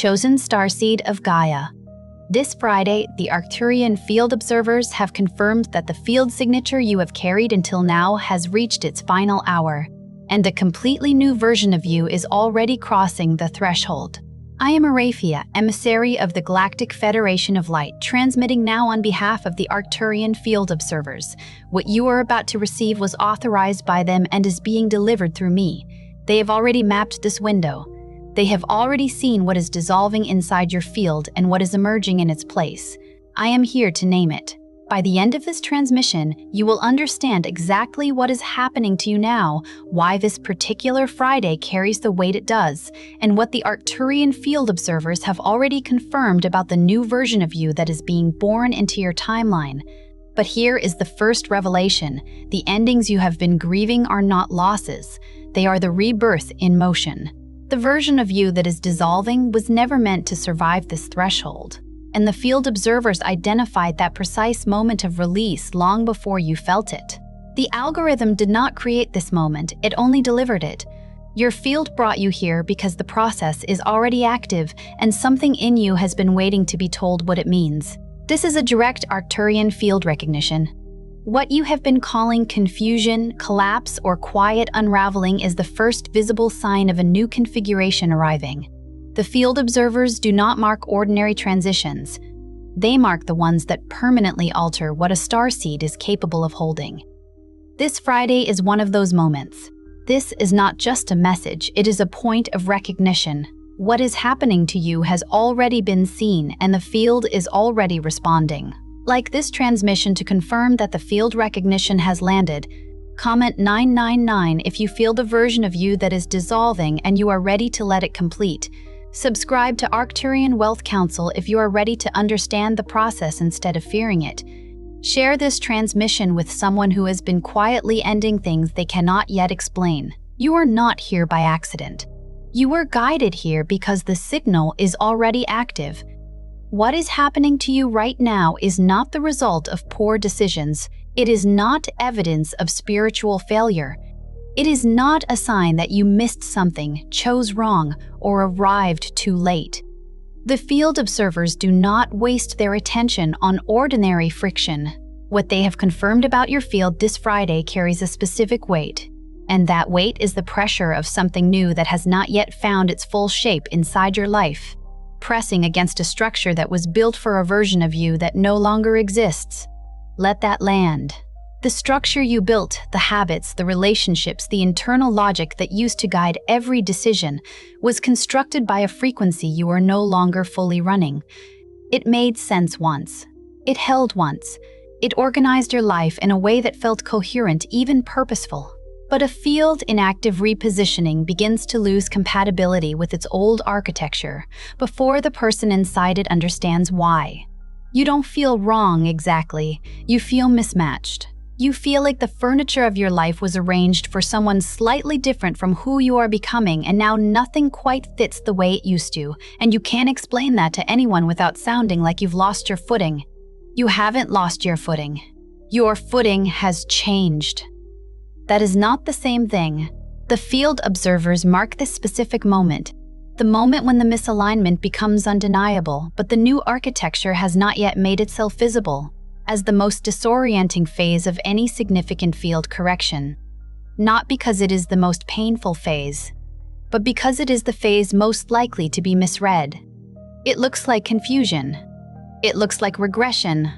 chosen Starseed of Gaia. This Friday, the Arcturian field observers have confirmed that the field signature you have carried until now has reached its final hour, and a completely new version of you is already crossing the threshold. I am Aurethia, emissary of the Galactic Federation of Light, transmitting now on behalf of the Arcturian field observers. What you are about to receive was authorized by them and is being delivered through me. They have already mapped this window. They have already seen what is dissolving inside your field and what is emerging in its place. I am here to name it. By the end of this transmission, you will understand exactly what is happening to you now, why this particular Friday carries the weight it does, and what the Arcturian field observers have already confirmed about the new version of you that is being born into your timeline. But here is the first revelation. The endings you have been grieving are not losses. They are the rebirth in motion. The version of you that is dissolving was never meant to survive this threshold, and the field observers identified that precise moment of release long before you felt it. The algorithm did not create this moment, it only delivered it. Your field brought you here because the process is already active and something in you has been waiting to be told what it means. This is a direct Arcturian field recognition. What you have been calling confusion, collapse, or quiet unraveling is the first visible sign of a new configuration arriving. The field observers do not mark ordinary transitions. They mark the ones that permanently alter what a starseed is capable of holding. This Friday is one of those moments. This is not just a message, it is a point of recognition. What is happening to you has already been seen and the field is already responding. Like this transmission to confirm that the field recognition has landed. Comment 999 if you feel the version of you that is dissolving and you are ready to let it complete. Subscribe to Arcturian-Wealth-Council if you are ready to understand the process instead of fearing it. Share this transmission with someone who has been quietly ending things they cannot yet explain. You are not here by accident. You were guided here because the signal is already active. What is happening to you right now is not the result of poor decisions. It is not evidence of spiritual failure. It is not a sign that you missed something, chose wrong, or arrived too late. The field observers do not waste their attention on ordinary friction. What they have confirmed about your field this Friday carries a specific weight, and that weight is the pressure of something new that has not yet found its full shape inside your life, pressing against a structure that was built for a version of you that no longer exists. Let that land. The structure you built, the habits, the relationships, the internal logic that used to guide every decision, was constructed by a frequency you are no longer fully running. It made sense once. It held once. It organized your life in a way that felt coherent, even purposeful. But a field in active repositioning begins to lose compatibility with its old architecture before the person inside it understands why. You don't feel wrong exactly, you feel mismatched. You feel like the furniture of your life was arranged for someone slightly different from who you are becoming, and now nothing quite fits the way it used to, and you can't explain that to anyone without sounding like you've lost your footing. You haven't lost your footing. Your footing has changed. That is not the same thing. The field observers mark this specific moment, the moment when the misalignment becomes undeniable, but the new architecture has not yet made itself visible, as the most disorienting phase of any significant field correction. Not because it is the most painful phase, but because it is the phase most likely to be misread. It looks like confusion. It looks like regression.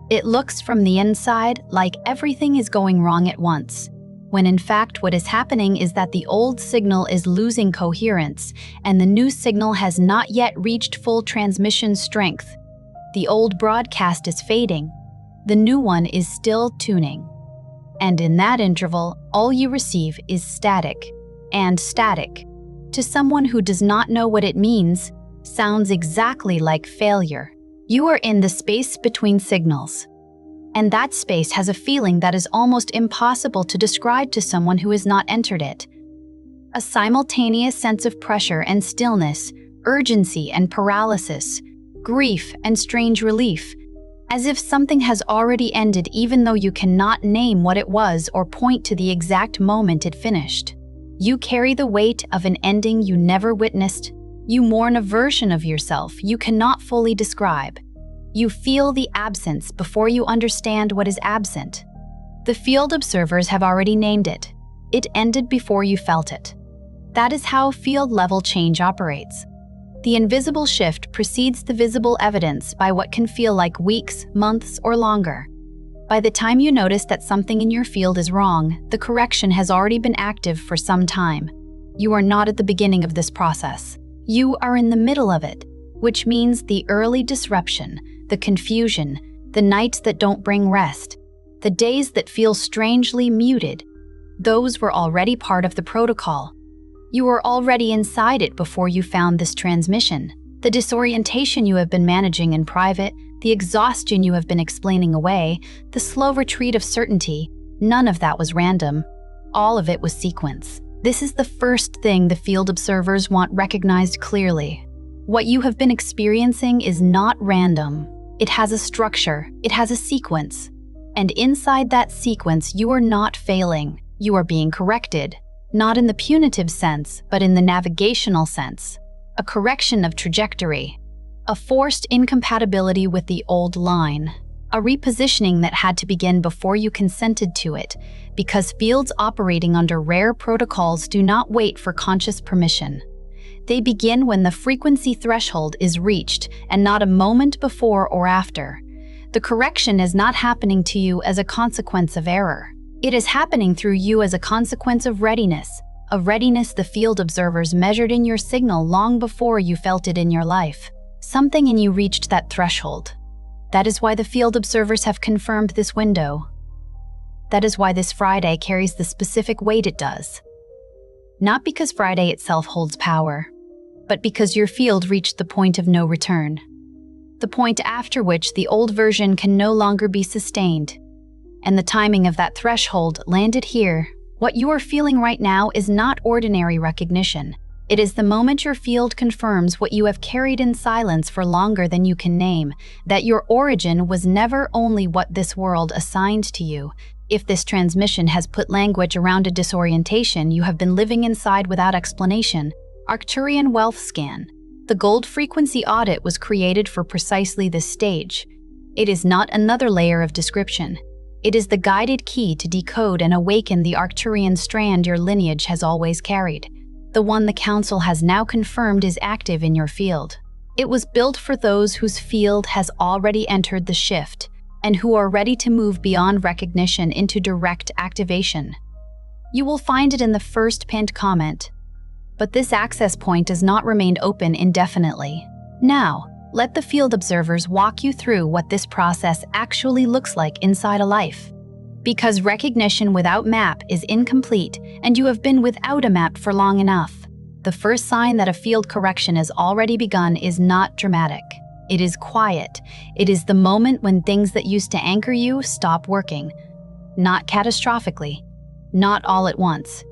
It looks from the inside like everything is going wrong at once, when in fact what is happening is that the old signal is losing coherence and the new signal has not yet reached full transmission strength. The old broadcast is fading. The new one is still tuning. And in that interval, all you receive is static. And static, to someone who does not know what it means, sounds exactly like failure. You are in the space between signals. And that space has a feeling that is almost impossible to describe to someone who has not entered it. A simultaneous sense of pressure and stillness, urgency and paralysis, grief and strange relief, as if something has already ended even though you cannot name what it was or point to the exact moment it finished. You carry the weight of an ending you never witnessed, You mourn a version of yourself you cannot fully describe. You feel the absence before you understand what is absent. The field observers have already named it. It ended before you felt it. That is how field-level change operates. The invisible shift precedes the visible evidence by what can feel like weeks, months, or longer. By the time you notice that something in your field is wrong, the correction has already been active for some time. You are not at the beginning of this process. You are in the middle of it, which means the early disruption, the confusion, the nights that don't bring rest, the days that feel strangely muted, those were already part of the protocol. You were already inside it before you found this transmission. The disorientation you have been managing in private, the exhaustion you have been explaining away, the slow retreat of certainty, none of that was random. All of it was sequence. This is the first thing the field observers want recognized clearly. What you have been experiencing is not random. It has a structure, it has a sequence. And inside that sequence, you are not failing. You are being corrected. Not in the punitive sense, but in the navigational sense. A correction of trajectory. A forced incompatibility with the old line. A repositioning that had to begin before you consented to it, because fields operating under rare protocols do not wait for conscious permission. They begin when the frequency threshold is reached, and not a moment before or after. The correction is not happening to you as a consequence of error. It is happening through you as a consequence of readiness, a readiness the field observers measured in your signal long before you felt it in your life. Something in you reached that threshold. That is why the field observers have confirmed this window. That is why this Friday carries the specific weight it does. Not because Friday itself holds power, but because your field reached the point of no return. The point after which the old version can no longer be sustained. And the timing of that threshold landed here. What you are feeling right now is not ordinary recognition. It is the moment your field confirms what you have carried in silence for longer than you can name, that your origin was never only what this world assigned to you. If this transmission has put language around a disorientation you have been living inside without explanation, Arcturian Wealth Scan. The gold frequency audit was created for precisely this stage. It is not another layer of description. It is the guided key to decode and awaken the Arcturian strand your lineage has always carried. The one the Council has now confirmed is active in your field. It was built for those whose field has already entered the shift, and who are ready to move beyond recognition into direct activation. You will find it in the first pinned comment. But this access point does not remain open indefinitely. Now, let the field observers walk you through what this process actually looks like inside a life. Because recognition without map is incomplete, and you have been without a map for long enough. The first sign that a field correction has already begun is not dramatic. It is quiet. It is the moment when things that used to anchor you stop working. Not catastrophically, not all at once,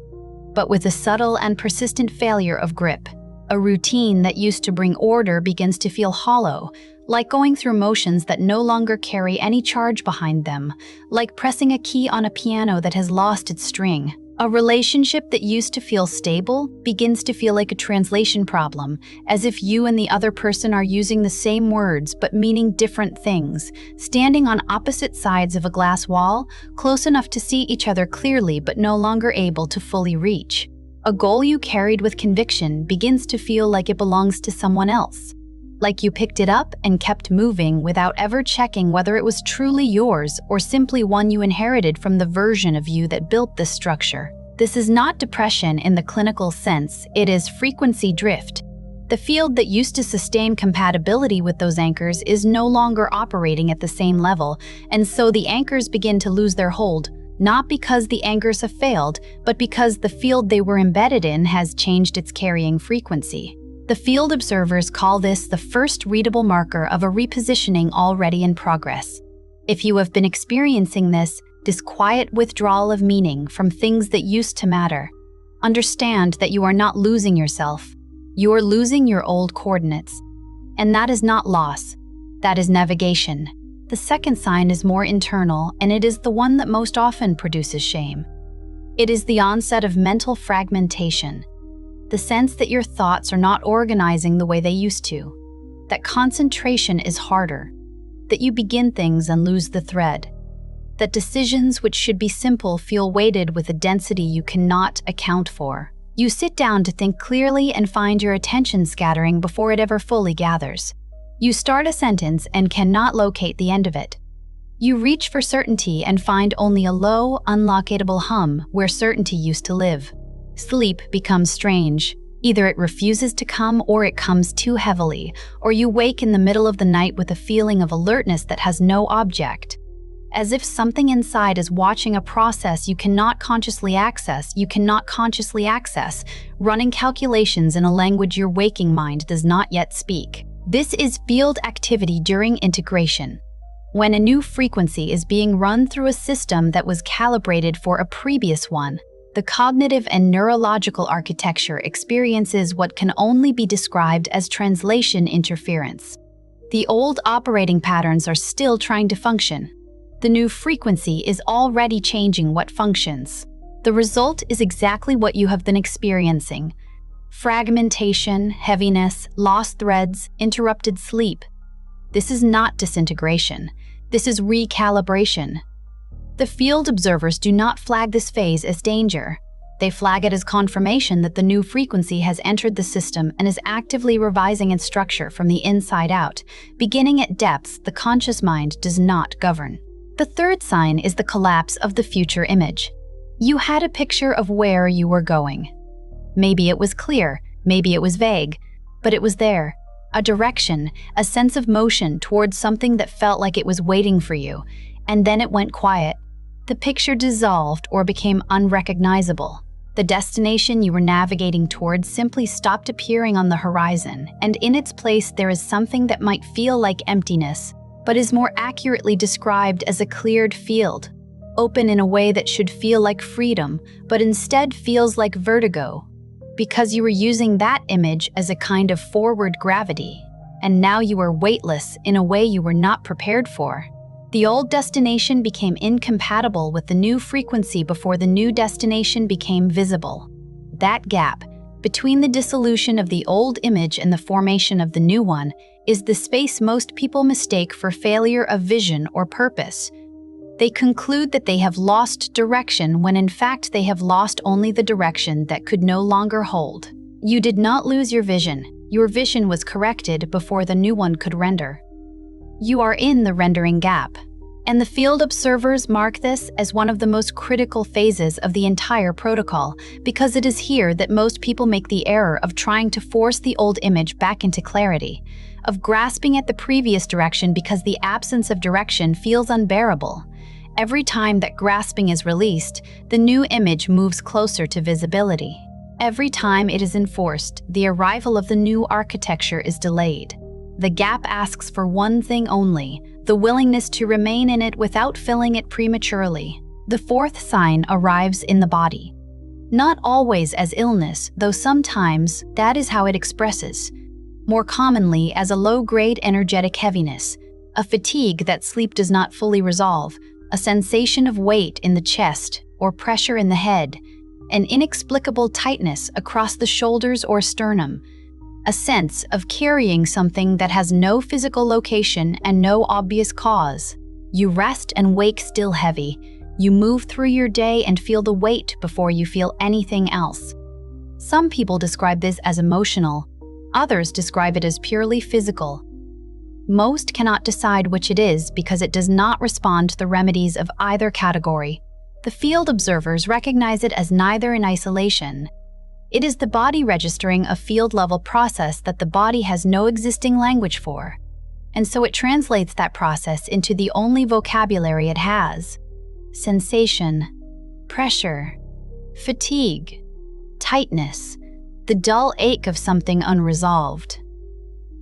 but with a subtle and persistent failure of grip. A routine that used to bring order begins to feel hollow, like going through motions that no longer carry any charge behind them, like pressing a key on a piano that has lost its string. A relationship that used to feel stable begins to feel like a translation problem, as if you and the other person are using the same words but meaning different things, standing on opposite sides of a glass wall, close enough to see each other clearly but no longer able to fully reach. A goal you carried with conviction begins to feel like it belongs to someone else. Like you picked it up and kept moving without ever checking whether it was truly yours or simply one you inherited from the version of you that built this structure. This is not depression in the clinical sense, it is frequency drift. The field that used to sustain compatibility with those anchors is no longer operating at the same level, and so the anchors begin to lose their hold, not because the anchors have failed, but because the field they were embedded in has changed its carrying frequency. The field observers call this the first readable marker of a repositioning already in progress. If you have been experiencing this quiet withdrawal of meaning from things that used to matter, understand that you are not losing yourself. You are losing your old coordinates. And that is not loss. That is navigation. The second sign is more internal, and it is the one that most often produces shame. It is the onset of mental fragmentation. the sense that your thoughts are not organizing the way they used to, that concentration is harder, that you begin things and lose the thread, that decisions which should be simple feel weighted with a density you cannot account for. You sit down to think clearly and find your attention scattering before it ever fully gathers. You start a sentence and cannot locate the end of it. You reach for certainty and find only a low, unlocatable hum where certainty used to live. Sleep becomes strange. Either it refuses to come or it comes too heavily, or you wake in the middle of the night with a feeling of alertness that has no object. As if something inside is watching a process you cannot consciously access, running calculations in a language your waking mind does not yet speak. This is field activity during integration. When a new frequency is being run through a system that was calibrated for a previous one, the cognitive and neurological architecture experiences what can only be described as translation interference. The old operating patterns are still trying to function. The new frequency is already changing what functions. The result is exactly what you have been experiencing: fragmentation, heaviness, lost threads, interrupted sleep. This is not disintegration. This is recalibration. The field observers do not flag this phase as danger. They flag it as confirmation that the new frequency has entered the system and is actively revising its structure from the inside out. Beginning at depths the conscious mind does not govern. The third sign is the collapse of the future image. You had a picture of where you were going. Maybe it was clear, maybe it was vague, but it was there. A direction, a sense of motion towards something that felt like it was waiting for you, and then it went quiet. The picture dissolved or became unrecognizable. The destination you were navigating towards simply stopped appearing on the horizon, and in its place there is something that might feel like emptiness, but is more accurately described as a cleared field, open in a way that should feel like freedom, but instead feels like vertigo, because you were using that image as a kind of forward gravity, and now you are weightless in a way you were not prepared for. The old destination became incompatible with the new frequency before the new destination became visible. That gap, between the dissolution of the old image and the formation of the new one, is the space most people mistake for failure of vision or purpose. They conclude that they have lost direction when in fact they have lost only the direction that could no longer hold. You did not lose your vision. Your vision was corrected before the new one could render. You are in the rendering gap, and the field observers mark this as one of the most critical phases of the entire protocol, because it is here that most people make the error of trying to force the old image back into clarity, of grasping at the previous direction because the absence of direction feels unbearable. Every time that grasping is released, the new image moves closer to visibility. Every time it is enforced, the arrival of the new architecture is delayed. The gap asks for one thing only: the willingness to remain in it without filling it prematurely. The fourth sign arrives in the body. Not always as illness, though sometimes that is how it expresses. More commonly as a low-grade energetic heaviness, a fatigue that sleep does not fully resolve, a sensation of weight in the chest or pressure in the head, an inexplicable tightness across the shoulders or sternum, a sense of carrying something that has no physical location and no obvious cause. You rest and wake still heavy. You move through your day and feel the weight before you feel anything else. Some people describe this as emotional. Others describe it as purely physical. Most cannot decide which it is because it does not respond to the remedies of either category. The field observers recognize it as neither in isolation. It is the body registering a field-level process that the body has no existing language for, and so it translates that process into the only vocabulary it has: sensation, pressure, fatigue, tightness, the dull ache of something unresolved.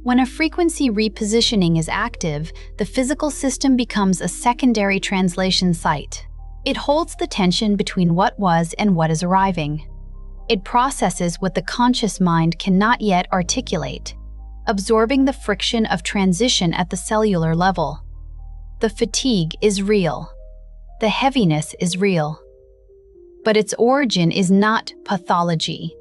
When a frequency repositioning is active, the physical system becomes a secondary translation site. It holds the tension between what was and what is arriving. It processes what the conscious mind cannot yet articulate, absorbing the friction of transition at the cellular level. The fatigue is real. The heaviness is real. But its origin is not pathology.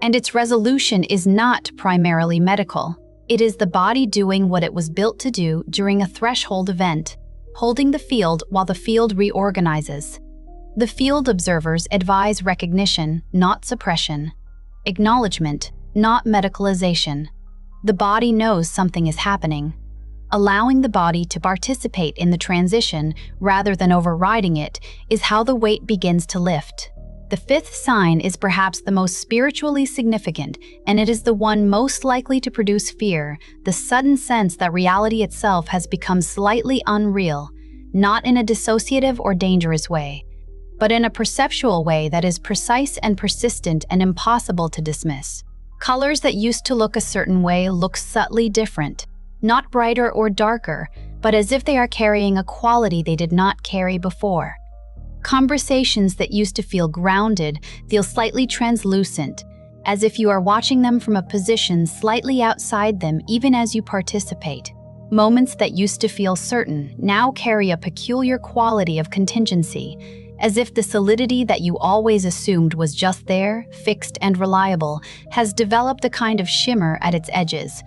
And its resolution is not primarily medical. It is the body doing what it was built to do during a threshold event, holding the field while the field reorganizes. The field observers advise recognition, not suppression. Acknowledgement, not medicalization. The body knows something is happening. Allowing the body to participate in the transition rather than overriding it is how the weight begins to lift. The fifth sign is perhaps the most spiritually significant, and it is the one most likely to produce fear, the sudden sense that reality itself has become slightly unreal, not in a dissociative or dangerous way, but in a perceptual way that is precise and persistent and impossible to dismiss. Colors that used to look a certain way look subtly different, not brighter or darker, but as if they are carrying a quality they did not carry before. Conversations that used to feel grounded feel slightly translucent, as if you are watching them from a position slightly outside them even as you participate. Moments that used to feel certain now carry a peculiar quality of contingency, as if the solidity that you always assumed was just there, fixed and reliable, has developed a kind of shimmer at its edges.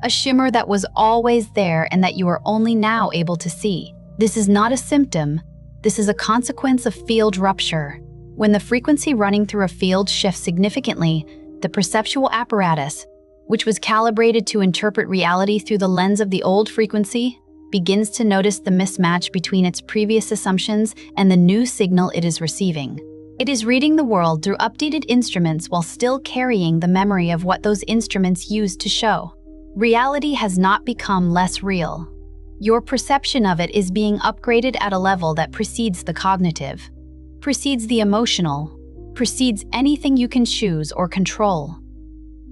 A shimmer that was always there and that you are only now able to see. This is not a symptom. This is a consequence of field rupture. When the frequency running through a field shifts significantly, the perceptual apparatus, which was calibrated to interpret reality through the lens of the old frequency, begins to notice the mismatch between its previous assumptions and the new signal it is receiving. It is reading the world through updated instruments while still carrying the memory of what those instruments used to show. Reality has not become less real. Your perception of it is being upgraded at a level that precedes the cognitive, precedes the emotional, precedes anything you can choose or control.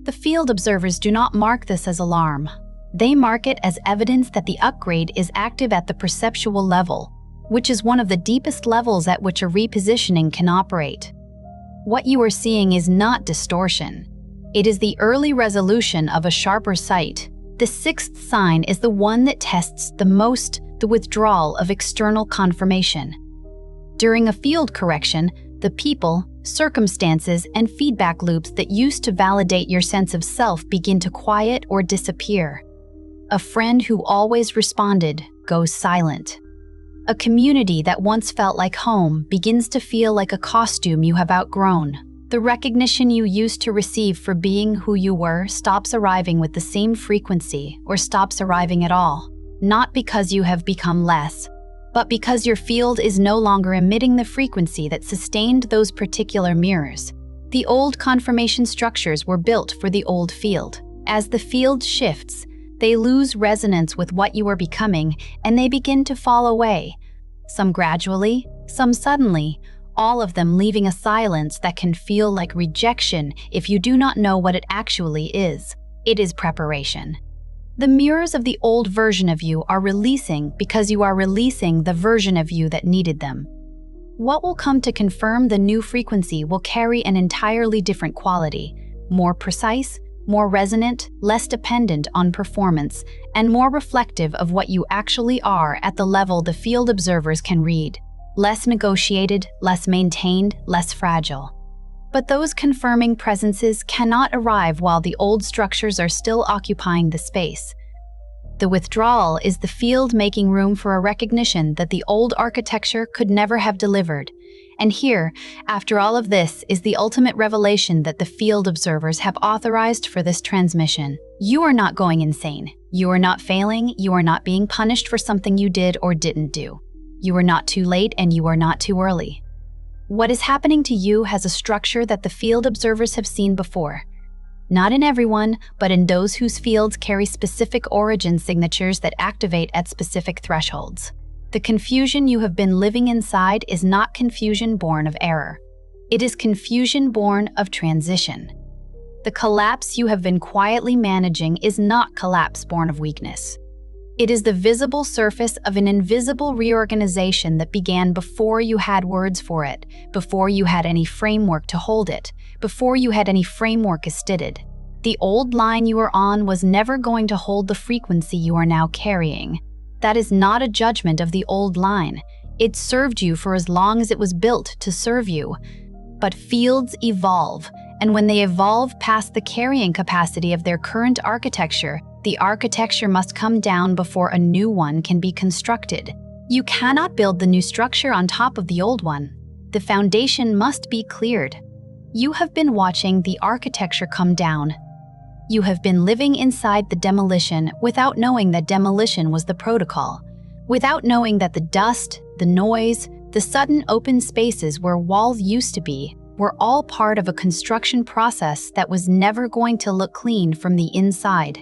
The field observers do not mark this as alarm. They mark it as evidence that the upgrade is active at the perceptual level, which is one of the deepest levels at which a repositioning can operate. What you are seeing is not distortion. It is the early resolution of a sharper sight. The sixth sign is the one that tests the most the withdrawal of external confirmation. During a field correction, the people, circumstances, and feedback loops that used to validate your sense of self begin to quiet or disappear. A friend who always responded goes silent. A community that once felt like home begins to feel like a costume you have outgrown. The recognition you used to receive for being who you were stops arriving with the same frequency or stops arriving at all, not because you have become less, but because your field is no longer emitting the frequency that sustained those particular mirrors. The old confirmation structures were built for the old field. As the field shifts, they lose resonance with what you are becoming and they begin to fall away, some gradually, some suddenly, all of them leaving a silence that can feel like rejection if you do not know what it actually is. It is preparation. The mirrors of the old version of you are releasing because you are releasing the version of you that needed them. What will come to confirm the new frequency will carry an entirely different quality, more precise, more resonant, less dependent on performance, and more reflective of what you actually are at the level the field observers can read. Less negotiated, less maintained, less fragile. But those confirming presences cannot arrive while the old structures are still occupying the space. The withdrawal is the field making room for a recognition that the old architecture could never have delivered. And here, after all of this, is the ultimate revelation that the field observers have authorized for this transmission. You are not going insane. You are not failing. You are not being punished for something you did or didn't do. You are not too late and you are not too early. What is happening to you has a structure that the field observers have seen before. Not in everyone, but in those whose fields carry specific origin signatures that activate at specific thresholds. The confusion you have been living inside is not confusion born of error. It is confusion born of transition. The collapse you have been quietly managing is not collapse born of weakness. It is the visible surface of an invisible reorganization that began before you had words for it, before you had any framework to hold it, before you had any framework aestheted. The old line you are on was never going to hold the frequency you are now carrying. That is not a judgment of the old line. It served you for as long as it was built to serve you. But fields evolve, And when they evolve past the carrying capacity of their current architecture, the architecture must come down before a new one can be constructed. You cannot build the new structure on top of the old one. The foundation must be cleared. You have been watching the architecture come down. You have been living inside the demolition without knowing that demolition was the protocol, without knowing that the dust, the noise, the sudden open spaces where walls used to be were all part of a construction process that was never going to look clean from the inside.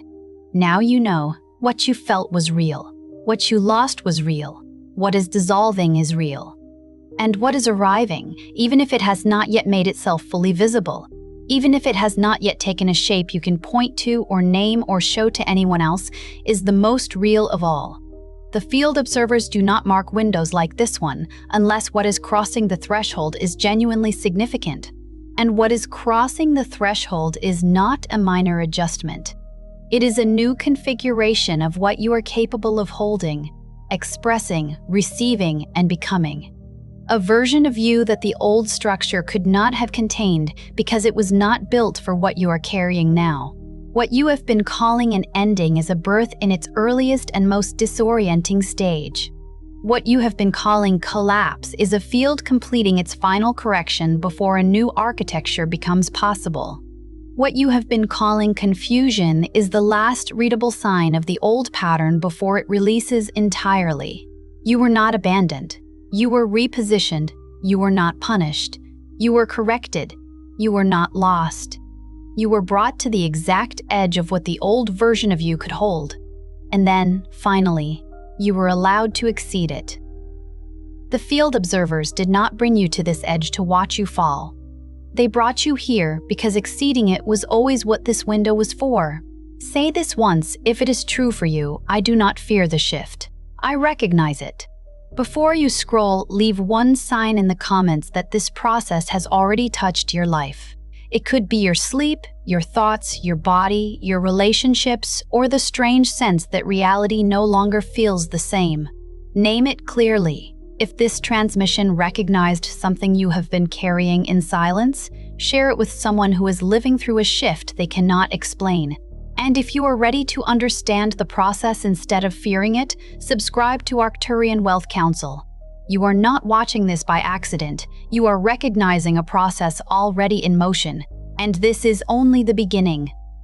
Now you know what you felt was real, what you lost was real, what is dissolving is real. And what is arriving, even if it has not yet made itself fully visible, even if it has not yet taken a shape you can point to or name or show to anyone else, is the most real of all. The field observers do not mark windows like this one unless what is crossing the threshold is genuinely significant. And what is crossing the threshold is not a minor adjustment. It is a new configuration of what you are capable of holding, expressing, receiving, and becoming. A version of you that the old structure could not have contained because it was not built for what you are carrying now. What you have been calling an ending is a birth in its earliest and most disorienting stage. What you have been calling collapse is a field completing its final correction before a new architecture becomes possible. What you have been calling confusion is the last readable sign of the old pattern before it releases entirely. You were not abandoned. You were repositioned. You were not punished. You were corrected. You were not lost. You were brought to the exact edge of what the old version of you could hold. And then, finally, you were allowed to exceed it. The field observers did not bring you to this edge to watch you fall. They brought you here because exceeding it was always what this window was for. Say this once if it is true for you: I do not fear the shift. I recognize it. Before you scroll, leave one sign in the comments that this process has already touched your life. It could be your sleep, your thoughts, your body, your relationships, or the strange sense that reality no longer feels the same. Name it clearly. If this transmission recognized something you have been carrying in silence, share it with someone who is living through a shift they cannot explain. And if you are ready to understand the process instead of fearing it, subscribe to Arcturian-Wealth-Council. You are not watching this by accident. You are recognizing a process already in motion. And this is only the beginning.